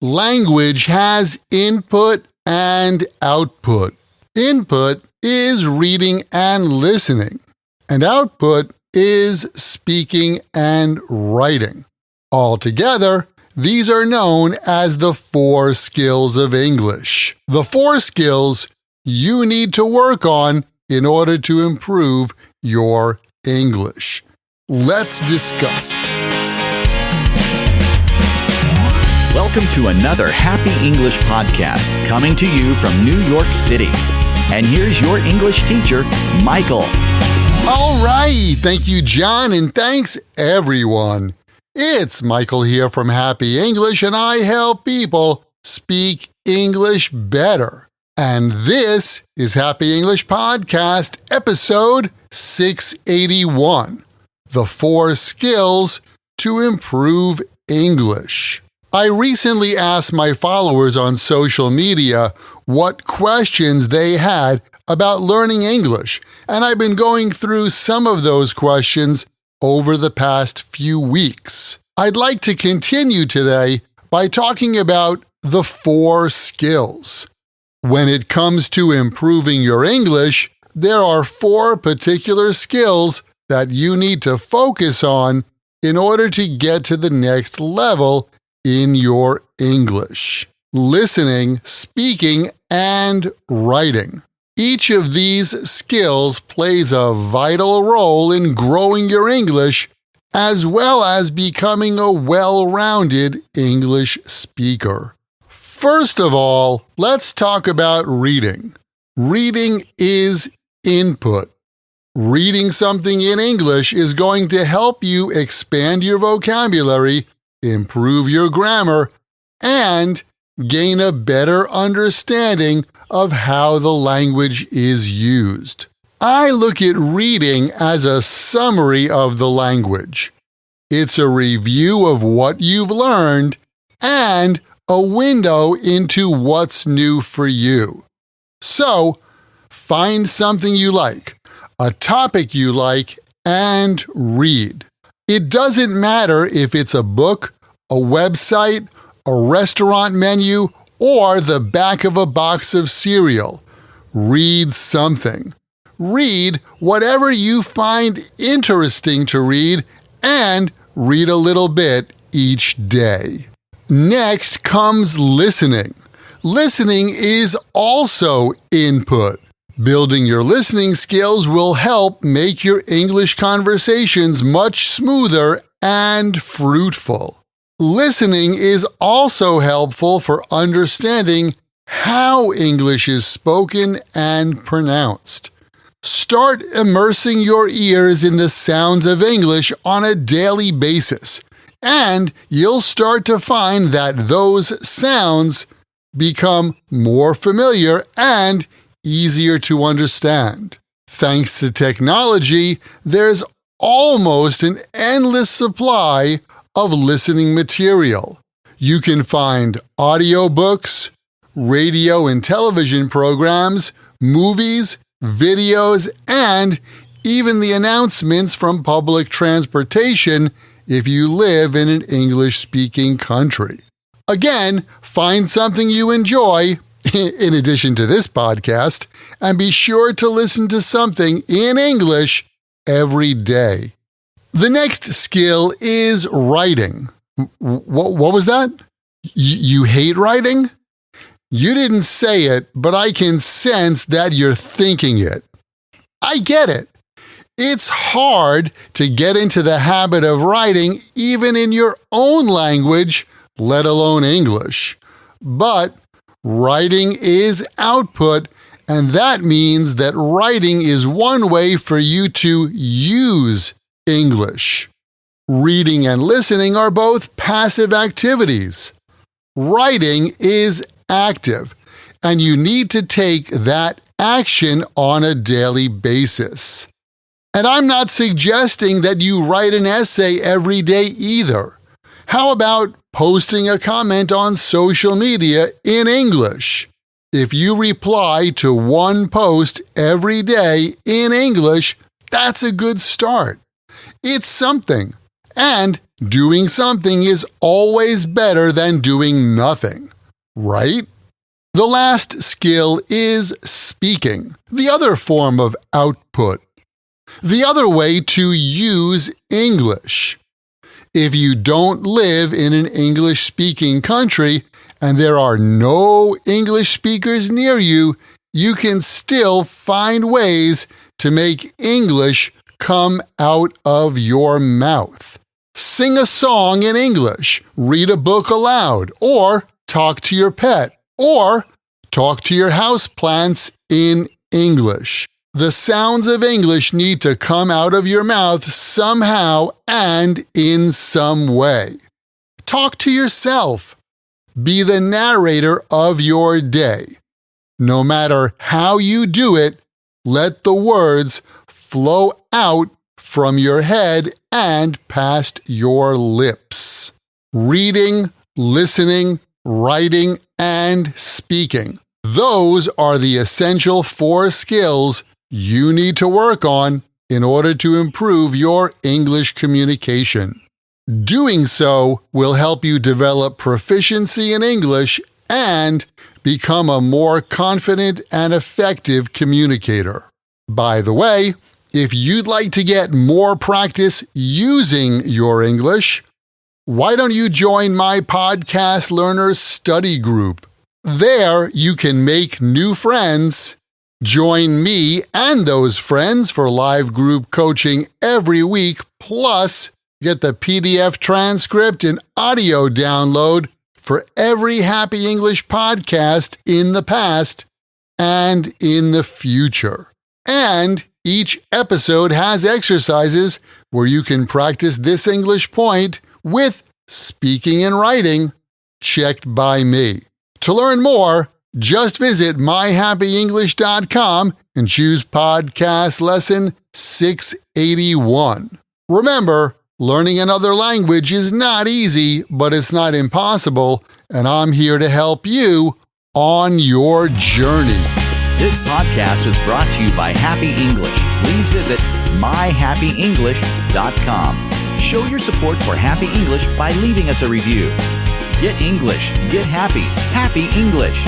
Language has input and output. Input is reading and listening, and output is speaking and writing. Altogether, these are known as the 4 skills of English. The 4 skills you need to work on in order to improve your English. Let's discuss. Welcome to another Happy English podcast coming to you from New York City. And here's your English teacher, Michael. All right. Thank you, John, and thanks, everyone. It's Michael here from Happy English, and I help people speak English better. And this is Happy English Podcast, episode 681, The 4 Skills to Improve English. I recently asked my followers on social media what questions they had about learning English, and I've been going through some of those questions over the past few weeks. I'd like to continue today by talking about the 4 skills. When it comes to improving your English, there are 4 particular skills that you need to focus on in order to get to the next level in your English: listening, speaking, and writing. Each of these skills plays a vital role in growing your English as well as becoming a well-rounded English speaker. First of all, let's talk about reading. Reading is input. Reading something in English is going to help you expand your vocabulary, improve your grammar, and gain a better understanding of how the language is used. I look at reading as a summary of the language. It's a review of what you've learned and a window into what's new for you. So, find something you like, a topic you like, and read. It doesn't matter if it's a book, a website, a restaurant menu, or the back of a box of cereal. Read something. Read whatever you find interesting to read, and read a little bit each day. Next comes listening. Listening is also input. Building your listening skills will help make your English conversations much smoother and fruitful. Listening is also helpful for understanding how English is spoken and pronounced. Start immersing your ears in the sounds of English on a daily basis, and you'll start to find that those sounds become more familiar and easier to understand. Thanks to technology, there's almost an endless supply of listening material. You can find audiobooks, radio and television programs, movies, videos, and even the announcements from public transportation if you live in an English-speaking country. Again, find something you enjoy, in addition to this podcast, and be sure to listen to something in English every day. The next skill is writing. What was that? You hate writing? You didn't say it, but I can sense that you're thinking it. I get it. It's hard to get into the habit of writing even in your own language, let alone English. But writing is output, and that means that writing is one way for you to use English. Reading and listening are both passive activities. Writing is active, and you need to take that action on a daily basis. And I'm not suggesting that you write an essay every day either. How about posting a comment on social media in English? If you reply to one post every day in English, that's a good start. It's something, And doing something is always better than doing nothing, right? The last skill is speaking, the other form of output, the other way to use English. If you don't live in an English-speaking country and there are no English speakers near you, you can still find ways to make English come out of your mouth. Sing a song in English, read a book aloud, or talk to your pet, or talk to your houseplants in English. The sounds of English need to come out of your mouth somehow and in some way. Talk to yourself. Be the narrator of your day. No matter how you do it, let the words flow out from your head and past your lips. Reading, listening, writing, and speaking. Those are the essential 4 skills you need to work on in order to improve your English communication. Doing so will help you develop proficiency in English and become a more confident and effective communicator. By the way, if you'd like to get more practice using your English, why don't you join my Podcast Learners Study Group? There you can make new friends, join me and those friends for live group coaching every week, plus get the PDF transcript and audio download for every Happy English podcast in the past and in the future. And each episode has exercises where you can practice this English point with speaking and writing checked by me. To learn more, just visit myhappyenglish.com and choose podcast lesson 681. Remember, learning another language is not easy, but it's not impossible, and I'm here to help you on your journey. This podcast was brought to you by Happy English. Please visit myhappyenglish.com. Show your support for Happy English by leaving us a review. Get English, get happy, Happy English.